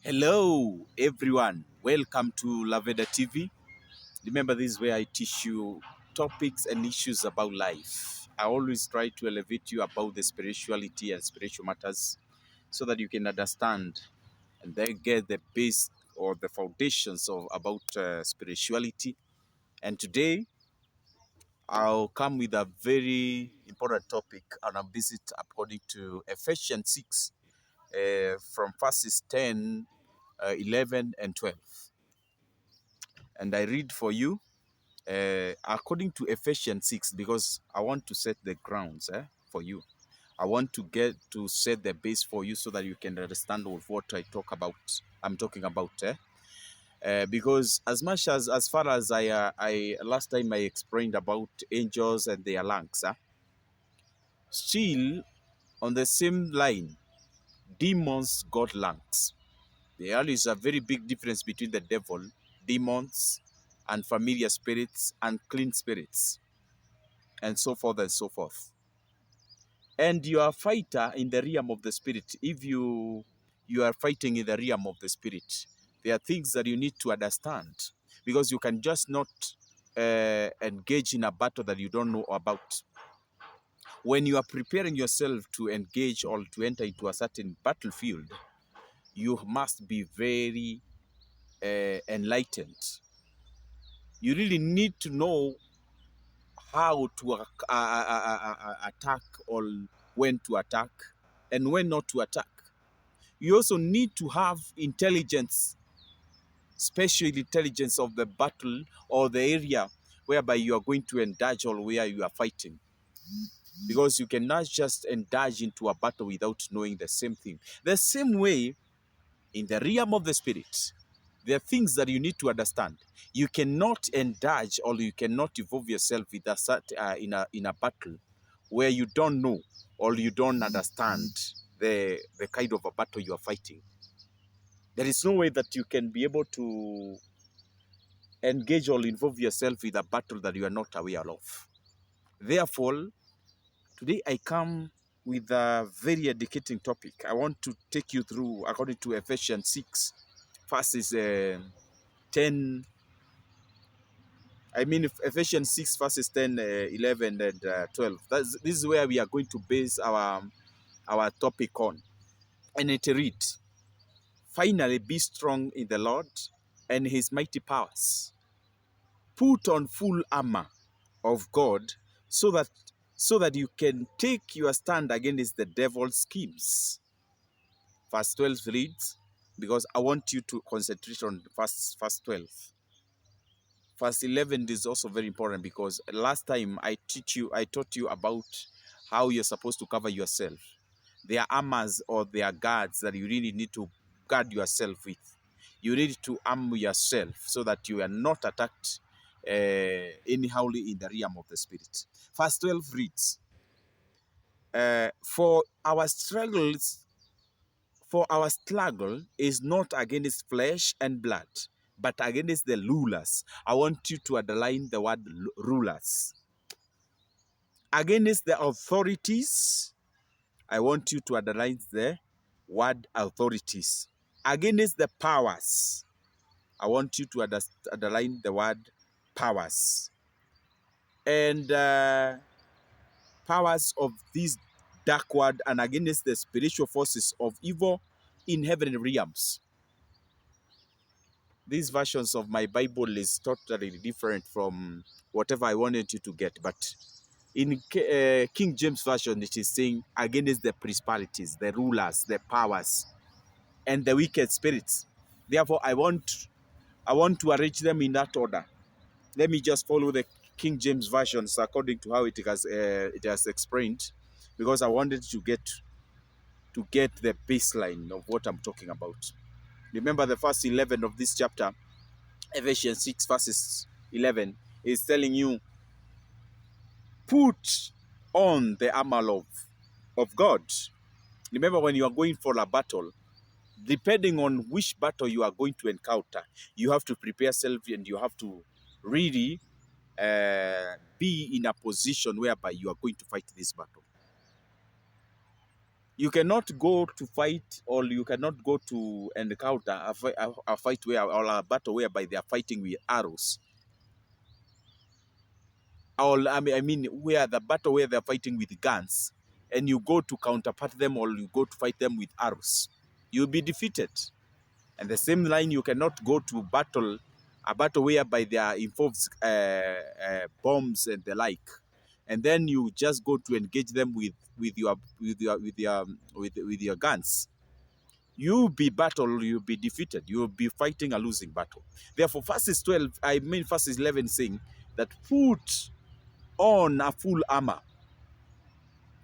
Hello, everyone. Welcome to Laveda TV. Remember, this is where I teach you topics and issues about life. I always try to elevate you about the spirituality and spiritual matters so that you can understand and then get the base or the foundations of about spirituality. And today, I'll come with a very important topic and I'll visit according to Ephesians 6 from verses 10, 11, and 12. And I read for you according to Ephesians 6 because I want to set the grounds for you. I want to get to set the base for you so that you can understand what I'm talking about. Because as far as I last time I explained about angels and their lungs, still on the same line, demons got lungs. There is a very big difference between the devil, demons, and familiar spirits and clean spirits, and so forth and so forth. And you are a fighter in the realm of the spirit. If you are fighting in the realm of the spirit, there are things that you need to understand because you can just not engage in a battle that you don't know about. When you are preparing yourself to engage or to enter into a certain battlefield, you must be very enlightened. You really need to know how to attack or when to attack and when not to attack. You also need to have intelligence, special intelligence of the battle or the area whereby you are going to indulge or where you are fighting. Because you cannot just indulge into a battle without knowing the same thing. The same way in the realm of the spirit, there are things that you need to understand. You cannot indulge or you cannot involve yourself with in a battle where you don't know or you don't understand the kind of a battle you are fighting. There is no way that you can be able to engage or involve yourself with a battle that you are not aware of. Therefore, today I come with a very educating topic. I want to take you through, according to Ephesians 6, verses 10, Ephesians 6 verses 10, 11, and 12. This is where we are going to base our topic on. And it reads, finally be strong in the Lord and his mighty powers. Put on full armor of God so that you can take your stand against the devil's schemes. Verse 12 reads, because I want you to concentrate on verse 12. Verse 11 is also very important because last time I taught you about how you're supposed to cover yourself. There are armors or there are guards that you really need to guard yourself with. You need to arm yourself so that you are not attacked anyhow in the realm of the spirit. Verse 12 reads, for our struggle is not against flesh and blood, but against the rulers. I want you to underline the word rulers. Against the authorities. I want you to underline the word authorities. Against the powers. I want you to underline the word powers. And powers of this dark world, and against the spiritual forces of evil in heavenly realms. These versions of my Bible is totally different from whatever I wanted you to get. But in King James Version, it is saying against the principalities, the rulers, the powers, and the wicked spirits. Therefore, I want to arrange them in that order. Let me just follow the King James Versions according to how it has explained, because I wanted to get the baseline of what I'm talking about. Remember the first 11 of this chapter, Ephesians 6 verses 11, is telling you, put on the armor of God. Remember, when you are going for a battle, depending on which battle you are going to encounter, you have to prepare yourself and you have to really be in a position whereby you are going to fight this battle. You cannot go to fight, or you cannot go to encounter a fight where, or a battle whereby they are fighting with arrows. Or I mean, where the battle where they're fighting with guns, and you go to counterpart them, or you go to fight them with arrows, you'll be defeated. And the same line, you cannot go to a battle whereby there involves bombs and the like, and then you just go to engage them with your guns. You'll be battle, you'll be defeated. You'll be fighting a losing battle. Therefore, verses 12, I mean verses 11, saying that put on a full armor.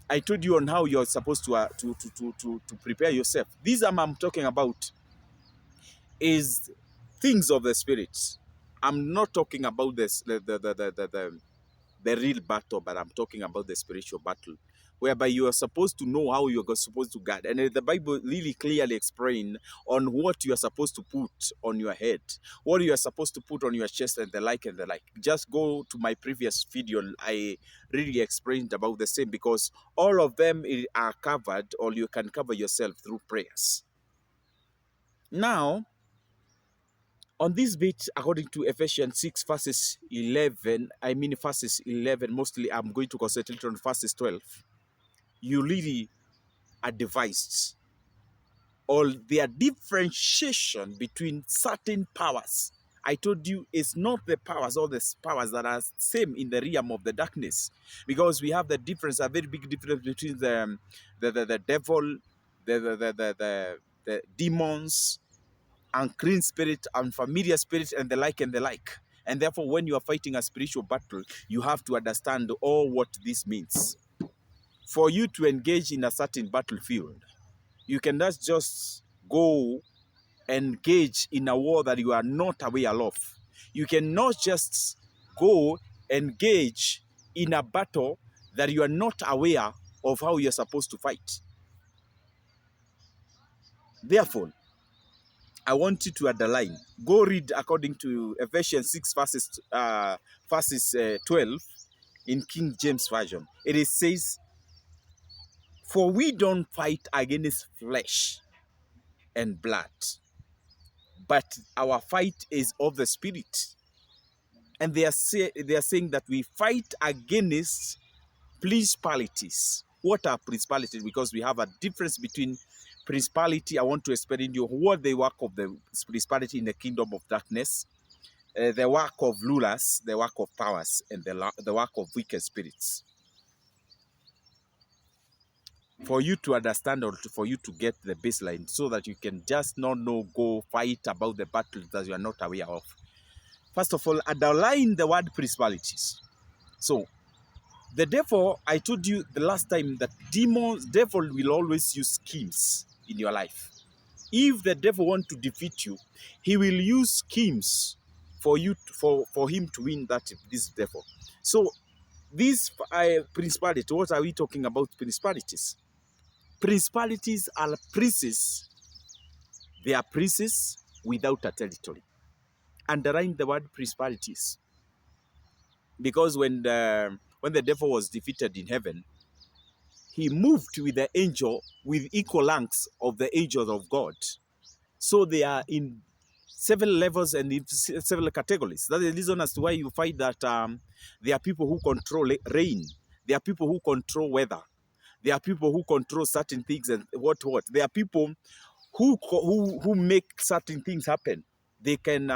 I told you on how you're supposed to prepare yourself. This armor I'm talking about is things of the spirit. I'm not talking about the real battle, but I'm talking about the spiritual battle, whereby you are supposed to know how you're supposed to guard. And the Bible really clearly explains on what you are supposed to put on your head, what you are supposed to put on your chest, and the like and the like. Just go to my previous video. I really explained about the same, because all of them are covered, or you can cover yourself through prayers. Now, on this bit, according to Ephesians 6 verses 11, I mean verses 11, mostly I'm going to concentrate on verses 12. You really are devised, or their differentiation between certain powers. I told you it's not the powers, all the powers that are same in the realm of the darkness, because we have the difference, a very big difference between the devil, the demons, unclean spirit, unfamiliar spirit, and the like and the like. And therefore, when you are fighting a spiritual battle, you have to understand all what this means. For you to engage in a certain battlefield, you cannot just go engage in a war that you are not aware of. You cannot just go engage in a battle that you are not aware of how you're supposed to fight. Therefore, I want you to underline. Go read according to Ephesians 6 verses 12 in King James Version. It says, "For we don't fight against flesh and blood, but our fight is of the spirit." And they are saying that we fight against principalities. What are principalities? Because we have a difference between principality. I want to explain to you what the work of the principality in the kingdom of darkness, the work of rulers, the work of powers, and the work of wicked spirits. For you to understand, or for you to get the baseline, so that you can just not go fight about the battles that you are not aware of. First of all, underline the word principalities. So, the devil, I told you the last time that devil will always use schemes in your life. If the devil wants to defeat you, he will use schemes for him to win this devil. So these principalities, what are we talking about? Principalities. Principalities are princes. They are princes without a territory. Underline the word principalities, because when the devil was defeated in heaven, he moved with the angel with equal ranks of the angels of God. So they are in several levels and in several categories. That's the reason as to why you find that there are people who control rain. There are people who control weather. There are people who control certain things and what. There are people who make certain things happen. They can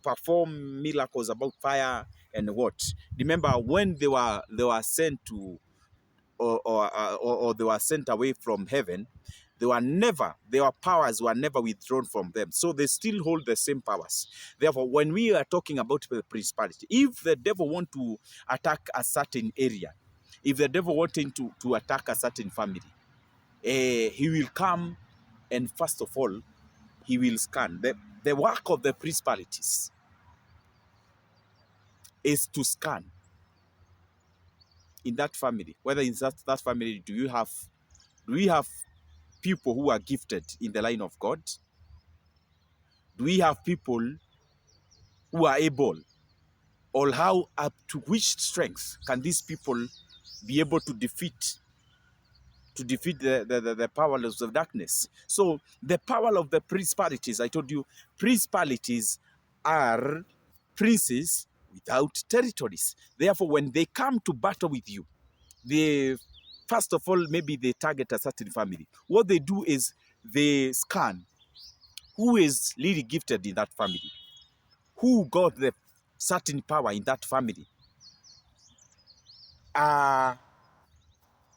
perform miracles about fire and what. Remember when they were sent to or they were sent away from heaven, their powers were never withdrawn from them. So they still hold the same powers. Therefore, when we are talking about the principality, if the devil want to attack a certain area, if the devil wanting to attack a certain family, he will come, and first of all, he will scan. The work of the principalities is to scan in that family. Whether in that family, do we have people who are gifted in the line of God? Do we have people who are able, or how up to which strength can these people be able to defeat to defeat the powers of darkness. So the power of the principalities, I told you, principalities are princes without territories. Therefore, when they come to battle with you, they first of all, maybe they target a certain family. What they do is they scan who is really gifted in that family, who got the certain power in that family. Uh,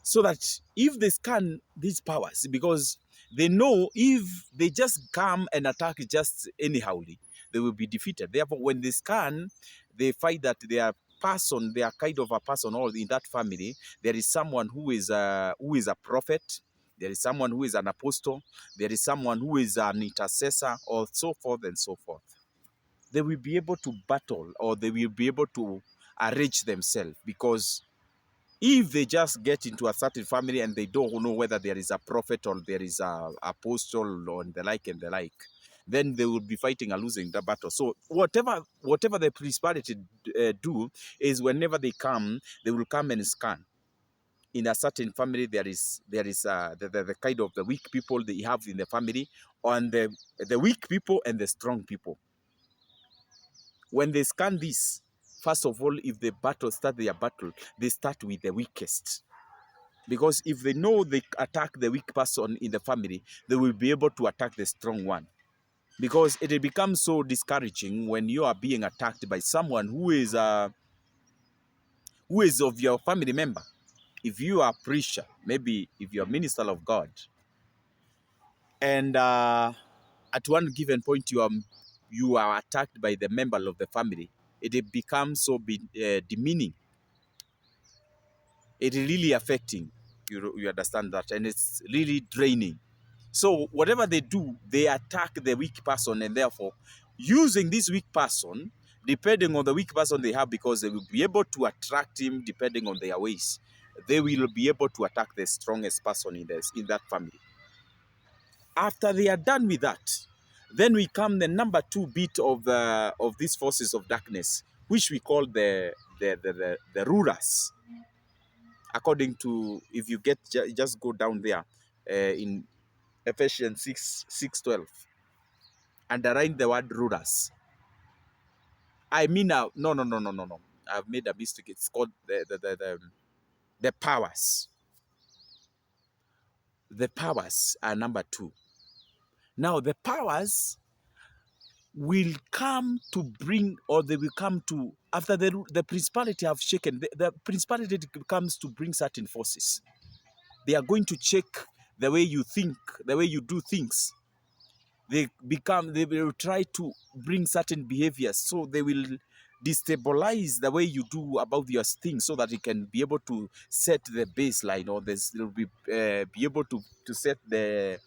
so that if they scan these powers, because they know if they just come and attack just anyhowly, they will be defeated. Therefore, when they scan, they find that they are person, they are kind of a person, or in that family, there is someone who is a prophet, there is someone who is an apostle, there is someone who is an intercessor, or so forth and so forth. They will be able to battle, or they will be able to arrange themselves, because if they just get into a certain family and they don't know whether there is a prophet or there is a apostle or and the like, then they will be fighting and losing the battle. So whatever the principality do is, whenever they come, they will come and scan. In a certain family, there is the kind of the weak people they have in the family, and the weak people and the strong people. When they scan this, first of all, if the battle start their battle, they start with the weakest. Because if they know they attack the weak person in the family, they will be able to attack the strong one. Because it becomes so discouraging when you are being attacked by someone who is of your family member. If you are a preacher, maybe if you're a minister of God, and at one given point you are attacked by the member of the family, it becomes so demeaning. It is really affecting. You understand that, and it's really draining. So whatever they do, they attack the weak person, and therefore, using this weak person, depending on the weak person they have, because they will be able to attract him depending on their ways, they will be able to attack the strongest person in that family. After they are done with that, then we come the number 2 bit of these forces of darkness, which we call the rulers. According to, if you get, just go down there in Ephesians 6:12. Underline the word rulers. I mean, no. I've made a mistake. It's called the powers. The powers are number 2. Now, the powers will come to bring, or they will come to, after the principality have shaken, the principality comes to bring certain forces. They are going to check the way you think, the way you do things. They will try to bring certain behaviors, so they will destabilize the way you do about your things, so that it can be able to set the baseline, or they'll be able to set the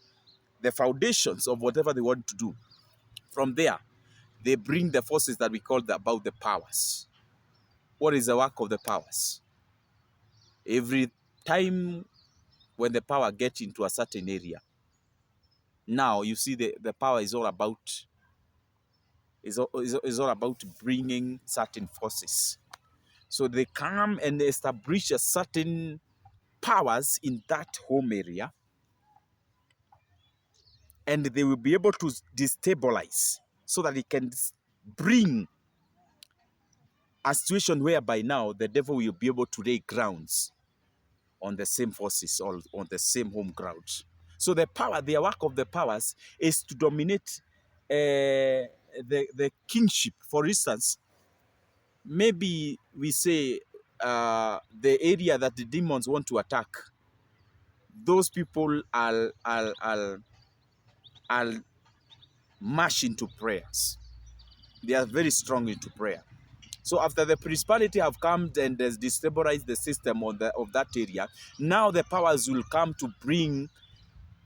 foundations of whatever they want to do. From there, they bring the forces that we call about the powers. What is the work of the powers? Every time when the power gets into a certain area, now you see the power is all about is all about bringing certain forces. So they come and establish a certain powers in that home area, and they will be able to destabilize, so that it can bring a situation whereby now the devil will be able to lay grounds on the same forces, or on the same home ground. So the work of the powers is to dominate the kingship. For instance, maybe we say the area that the demons want to attack, those people are march into prayers. They are very strong into prayer. So after the principality have come and has destabilized the system of that area, now the powers will come to bring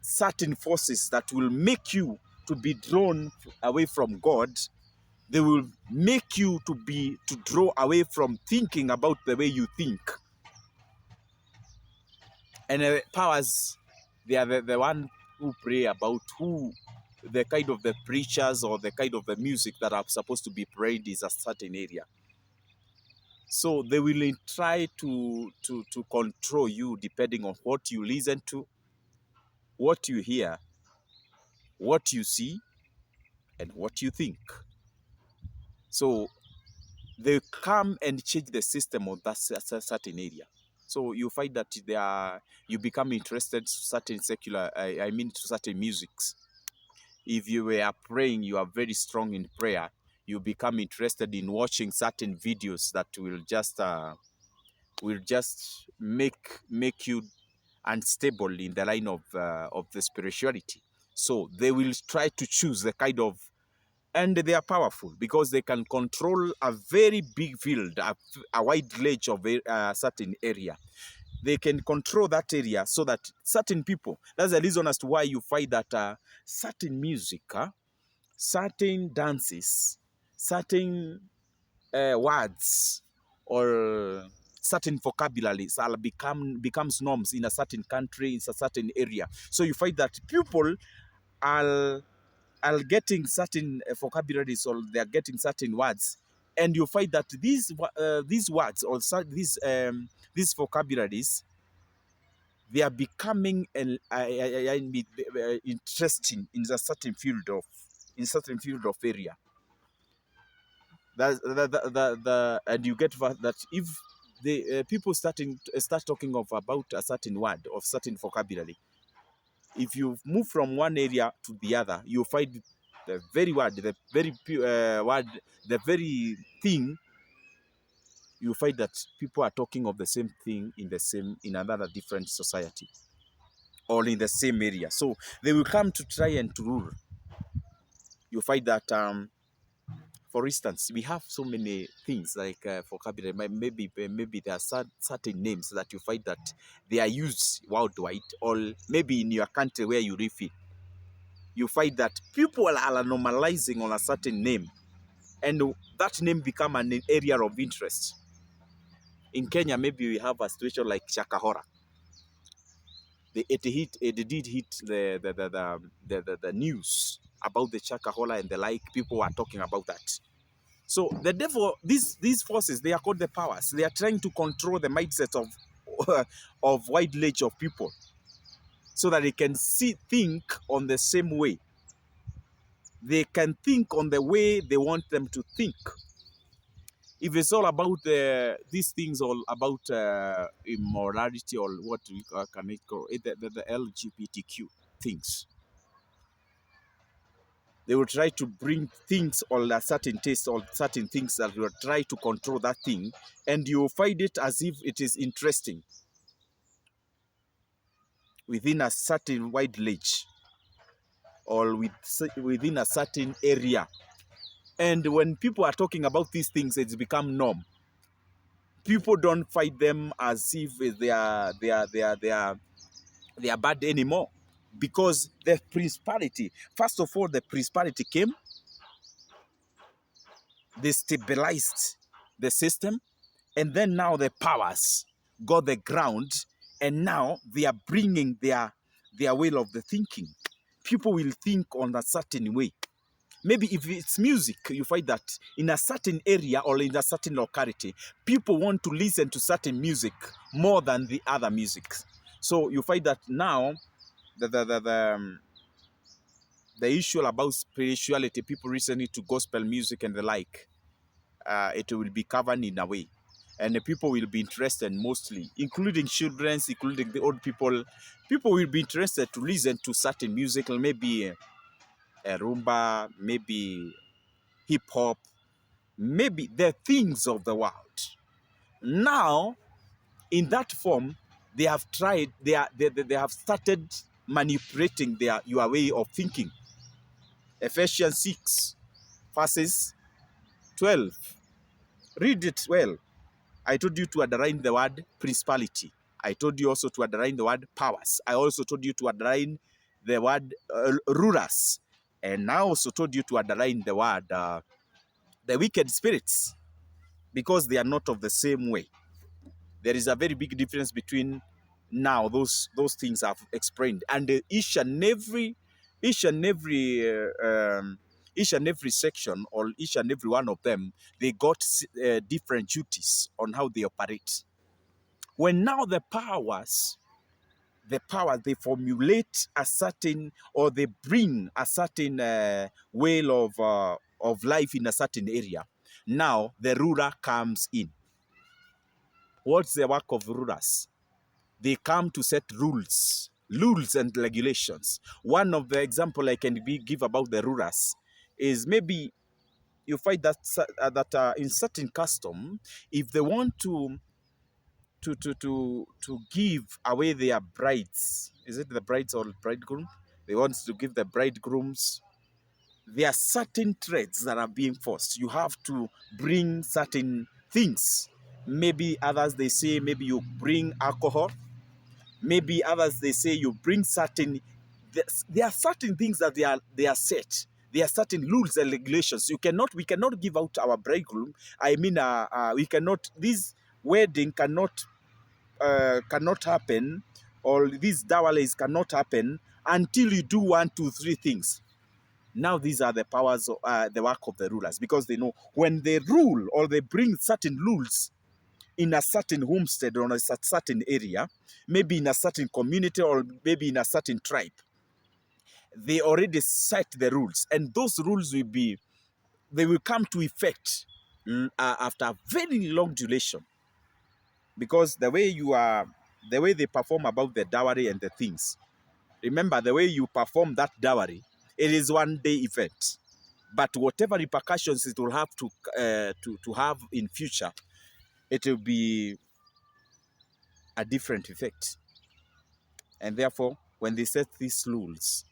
certain forces that will make you to be drawn away from God. They will make you to draw away from thinking about the way you think. And powers, they are the one who pray about who the kind of the preachers or the kind of the music that are supposed to be prayed is a certain area. So they will try to control you depending on what you listen to, what you hear, what you see, and what you think. So they come and change the system of that certain area. So you find that you become interested to certain secular, I mean to certain musics. If you were praying, you are very strong in prayer, you become interested in watching certain videos that will just make you unstable in the line of the spirituality. So they will try to choose the kind of, and they are powerful because they can control a very big field, a wide range of a certain area. They can control that area so that certain people, that's the reason as to why you find that certain music, certain dances, certain words, or certain vocabularies are becomes norms in a certain country, in a certain area. So you find that people are getting certain vocabularies, or they are getting certain words, and you find that these words, or these vocabularies, they are becoming interesting in a certain field of area. And you get that if the people start talking about a certain word of certain vocabulary, if you move from one area to the other, you find the very word, the very thing. You find that people are talking of the same thing in another different society, or in the same area. So they will come to try and to rule. You find that for instance, we have so many things like vocabulary. Maybe there are certain names that you find that they are used worldwide, or maybe in your country where you live in. You find that people are normalizing on a certain name, and that name become an area of interest. In Kenya, maybe we have a situation like Chakahora. It did hit the news about the Chakahora and the like. People were talking about that. So the devil, these forces, they are called the powers. They are trying to control the mindset of of wide range of people, so that they can think on the same way. They can think on the way they want them to think. If it's all about these things, all about immorality, or what we can it call it, the LGBTQ things, they will try to bring things, or a certain taste, or certain things that will try to control that thing, and you find it as if it is interesting within a certain wide range, or within a certain area. And when people are talking about these things, it's become norm. People don't find them as if they are bad anymore, because the principality, first of all, the principality came, they stabilized the system, and then now the powers got the ground, and now they are bringing their way of the thinking. People will think on a certain way. Maybe if it's music, you find that in a certain area, or in a certain locality, people want to listen to certain music more than the other music. So you find that now the issue about spirituality, people listening to gospel music and the like, it will be covered in a way. And the people will be interested mostly, including children, including the old people. People will be interested to listen to certain music, maybe a rumba, maybe hip hop, maybe the things of the world. Now, in that form, they have tried, they have started manipulating your way of thinking. Ephesians 6, verses 12. Read it well. I told you to underline the word principality. I told you also to underline the word powers. I also told you to underline the word rulers. And I also told you to underline the word the wicked spirits, because they are not of the same way. There is a very big difference between now those things I've explained, and each and every Each and every section, or each and every one of them, they got different duties on how they operate. When now the power, they formulate a certain, or they bring a certain way of life in a certain area. Now the ruler comes in. What's the work of rulers? They come to set rules and regulations. One of the example I can give about the rulers is, maybe you find that in certain custom, if they want to give away their brides, is it the brides or bridegroom? They want to give the bridegrooms. There are certain trades that are being forced. You have to bring certain things. Maybe others, they say maybe you bring alcohol. Maybe others, they say you bring certain. There are certain things that they are set. There are certain rules and regulations. We cannot give out our bridegroom. I mean, we cannot. This wedding cannot happen, or these dowries cannot happen until you do 1, 2, 3 things. Now these are the powers of the work of the rulers, because they know when they rule or they bring certain rules in a certain homestead or a certain area, maybe in a certain community or maybe in a certain tribe, they already set the rules, and those rules they will come to effect after a very long duration, because the way they perform about the dowry and the things. Remember, the way you perform that dowry, it is one day event, but whatever repercussions it will have to have in future, it will be a different effect. And therefore, when they set these rules,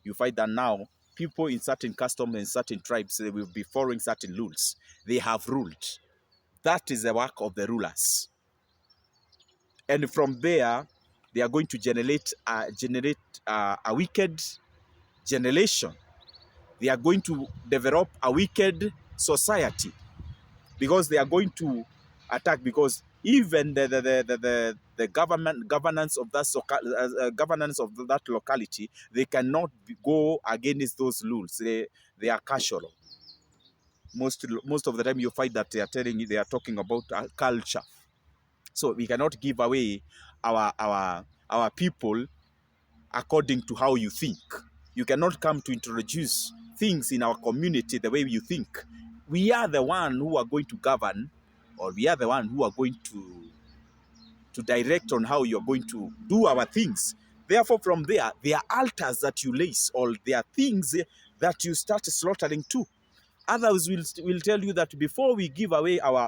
you find that now people in certain customs and certain tribes, they will be following certain rules. They have ruled. That is the work of the rulers. And from there, they are going to generate a wicked generation. They are going to develop a wicked society, because they are going to attack. Because even the governance of that locality, they cannot go against those rules. They are casual. Most of the time, you find that they are talking about culture. So we cannot give away our people according to how you think. You cannot come to introduce things in our community the way you think. We are the one who are going to govern, or we are the one who are going to direct on how you're going to do our things. Therefore, from there are altars that you lace, or there are things that you start slaughtering too. Others will tell you that before we give away our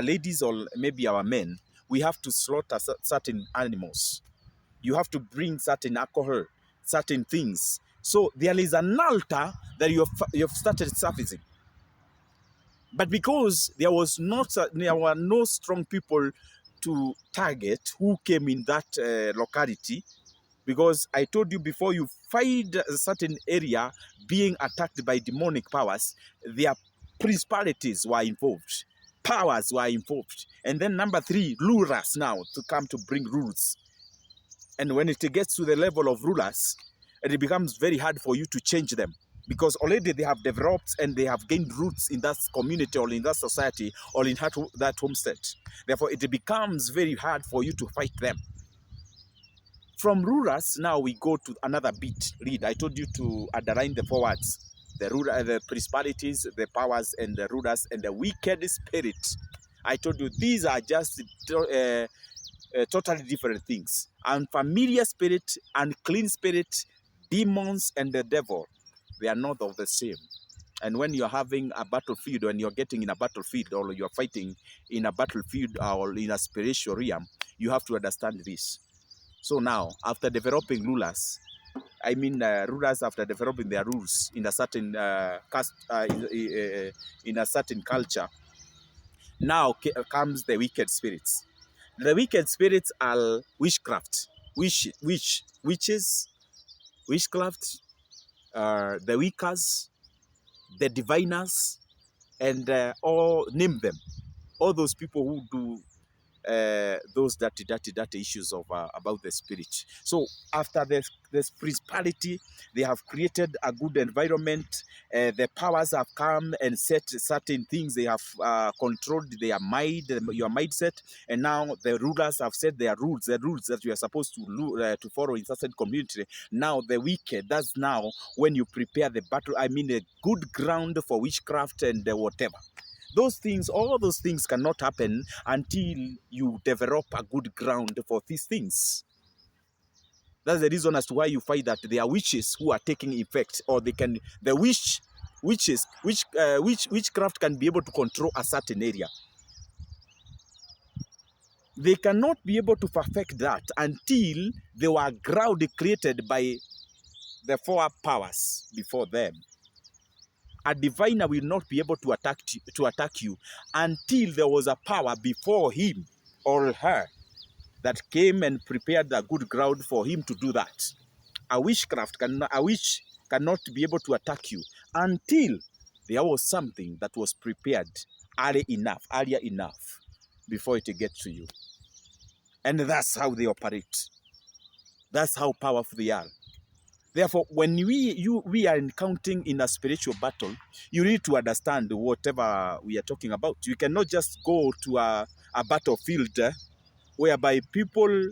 ladies or maybe our men, we have to slaughter certain animals. You have to bring certain alcohol, certain things. So there is an altar that you have started surfacing. But because there were no strong people to target who came in that locality, because I told you before, you find a certain area being attacked by demonic powers, their principalities were involved, powers were involved. And then number 3, rulers now to come to bring rules. And when it gets to the level of rulers, it becomes very hard for you to change them, because already they have developed and they have gained roots in that community or in that society or in that homestead. Therefore, it becomes very hard for you to fight them. From rulers, now we go to another bit. Read. I told you to underline the 4 words. The principalities, the powers, and the rulers, and the wicked spirit. I told you these are just totally different things. Unfamiliar spirit, unclean spirit, demons, and the devil, they are not of the same. And when you're having a battlefield, when you're getting in a battlefield, or you're fighting in a battlefield or in a spiritual realm, you have to understand this. So now, after developing rulers, rulers, after developing their rules in a certain in a certain culture, now comes the wicked spirits. The wicked spirits are witchcraft, witches, witchcraft, the wiccas, the diviners, and all name them. All those people who do those dirty issues of about the spirit. So after this principality, they have created a good environment. The powers have come and set certain things. They have controlled their mind, your mindset, and now the rulers have set their rules, the rules that you are supposed to follow in certain community. Now the wicked. That's now when you prepare the battle. I mean, a good ground for witchcraft and whatever. Those things, all those things cannot happen until you develop a good ground for these things. That's the reason as to why you find that there are witches who are taking effect, or they can, the witchcraft can be able to control a certain area. They cannot be able to perfect that until they were ground created by the four powers before them. A diviner will not be able to attack you until there was a power before him or her that came and prepared a good ground for him to do that. A witch cannot be able to attack you until there was something that was prepared earlier enough before it gets to you. And that's how they operate. That's how powerful they are. Therefore, when we are encountering in a spiritual battle, you need to understand whatever we are talking about. You cannot just go to a battlefield whereby people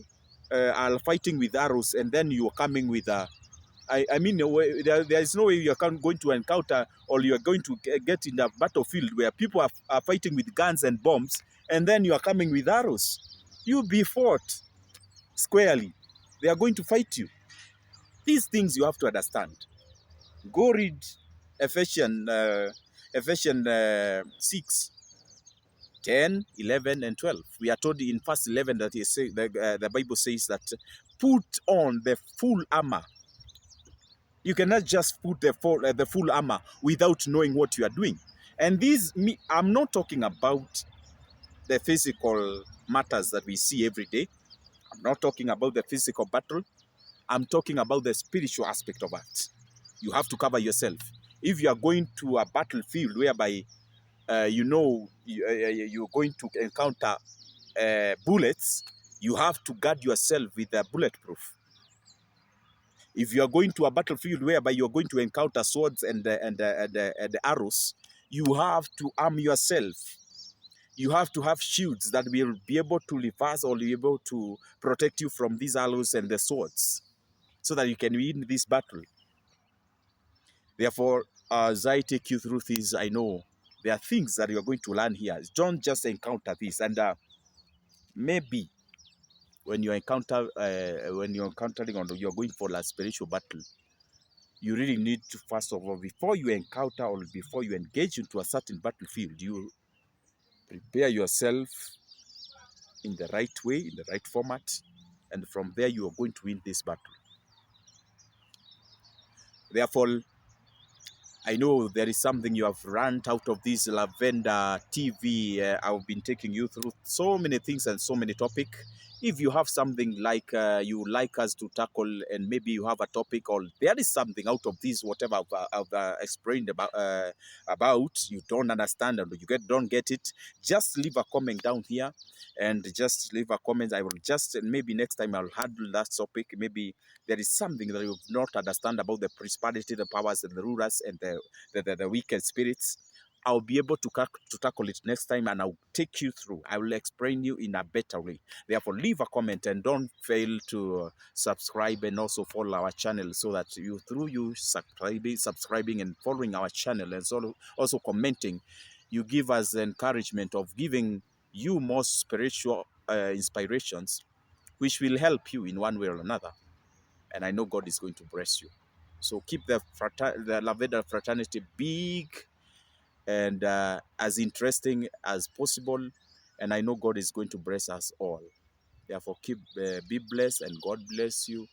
are fighting with arrows, and then you are coming with a. I mean, there is no way you are going to encounter, or you are going to get in a battlefield where people are fighting with guns and bombs, and then you are coming with arrows. You be fought squarely. They are going to fight you. These things you have to understand. Go read Ephesians 6, 10, 11, and 12. We are told in verse 11 that the Bible says that put on the full armor. You cannot just put the full armor without knowing what you are doing. And I'm not talking about the physical matters that we see every day. I'm not talking about the physical battle. I'm talking about the spiritual aspect of it. You have to cover yourself. If you are going to a battlefield whereby you're going to encounter bullets, you have to guard yourself with a bulletproof. If you are going to a battlefield whereby you're going to encounter swords and arrows, you have to arm yourself. You have to have shields that will be able to reverse or be able to protect you from these arrows and the swords, so that you can win this battle. Therefore, as I take you through this, I know there are things that you're going to learn here. Don't just encounter this. And maybe when you're encountering or you're going for a spiritual battle, you really need to, first of all, before you encounter or before you engage into a certain battlefield, you prepare yourself in the right way, in the right format, and from there you are going to win this battle. Therefore, I know there is something you have learned out of this Lavender TV. I've been taking you through so many things and so many topics. If you have something like you like us to tackle, and maybe you have a topic, or there is something out of this, whatever I've explained about, you don't understand and don't get it, just leave a comment down here, and just leave a comment. I will just, maybe next time I'll handle that topic. Maybe there is something that you not understand about the principality, the powers, and the rulers, and the wicked spirits. I'll be able to tackle it next time, and I'll take you through. I will explain you in a better way. Therefore, leave a comment and don't fail to subscribe and also follow our channel, so that through you subscribing and following our channel, and also commenting, you give us the encouragement of giving you more spiritual inspirations, which will help you in one way or another. And I know God is going to bless you. So keep the Lavender fraternity big and as interesting as possible. And I know God is going to bless us all. Therefore, be blessed, and God bless you.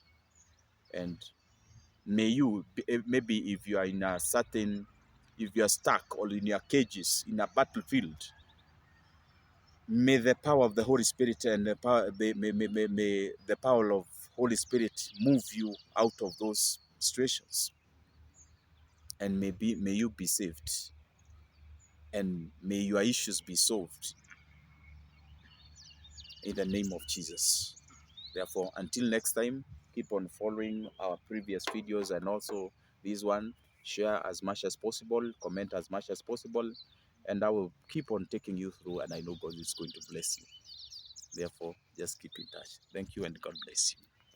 And may you, maybe if you are in a certain, if you are stuck or in your cages in a battlefield, may the power of the Holy Spirit and the power, may the power of Holy Spirit move you out of those situations. And may you be saved, and may your issues be solved. in the name of Jesus. Therefore, until next time, keep on following our previous videos, and also this one. Share as much as possible, comment as much as possible, and I will keep on taking you through, and I know God is going to bless you. Therefore, just keep in touch. Thank you, and God bless you.